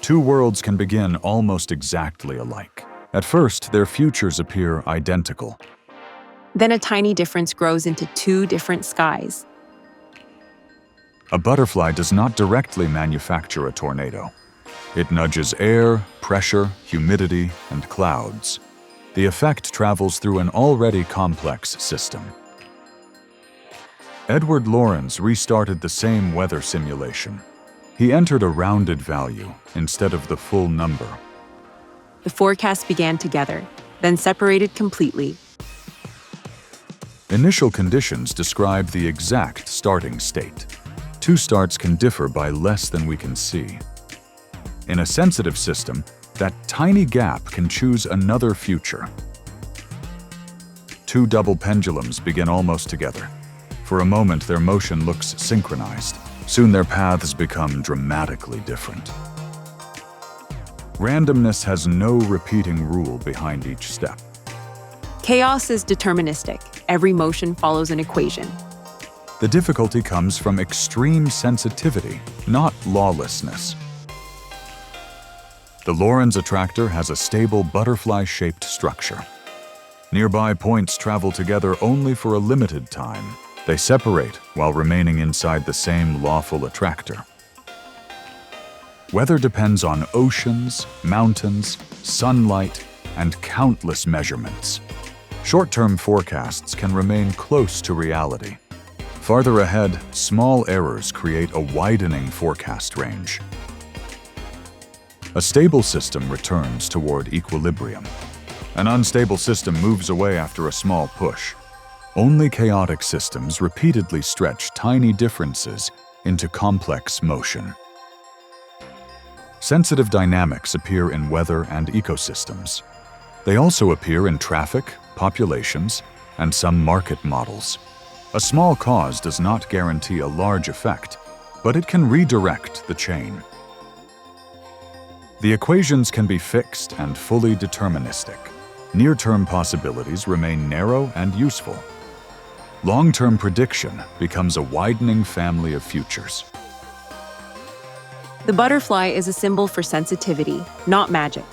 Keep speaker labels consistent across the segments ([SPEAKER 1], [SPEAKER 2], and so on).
[SPEAKER 1] Two worlds can begin almost exactly alike. At first, their futures appear identical.
[SPEAKER 2] Then a tiny difference grows into two different skies.
[SPEAKER 1] A butterfly does not directly manufacture a tornado. It nudges air, pressure, humidity, and clouds. The effect travels through an already complex system. Edward Lorenz restarted the same weather simulation. He entered a rounded value instead of the full number.
[SPEAKER 2] The forecasts began together, then separated completely.
[SPEAKER 1] Initial conditions describe the exact starting state. Two starts can differ by less than we can see. In a sensitive system, that tiny gap can choose another future. Two double pendulums begin almost together. For a moment, their motion looks synchronized. Soon their paths become dramatically different. Randomness has no repeating rule behind each step.
[SPEAKER 2] Chaos is deterministic. Every motion follows an equation.
[SPEAKER 1] The difficulty comes from extreme sensitivity, not lawlessness. The Lorenz attractor has a stable butterfly-shaped structure. Nearby points travel together only for a limited time. They separate while remaining inside the same lawful attractor. Weather depends on oceans, mountains, sunlight, and countless measurements. Short-term forecasts can remain close to reality. Farther ahead, small errors create a widening forecast range. A stable system returns toward equilibrium. An unstable system moves away after a small push. Only chaotic systems repeatedly stretch tiny differences into complex motion. Sensitive dynamics appear in weather and ecosystems. They also appear in traffic, populations, and some market models. A small cause does not guarantee a large effect, but it can redirect the chain. The equations can be fixed and fully deterministic. Near-term possibilities remain narrow and useful. Long-term prediction becomes a widening family of futures.
[SPEAKER 2] The butterfly is a symbol for sensitivity, not magic.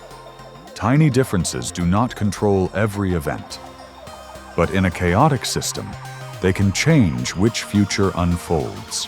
[SPEAKER 1] Tiny differences do not control every event. But in a chaotic system, they can change which future unfolds.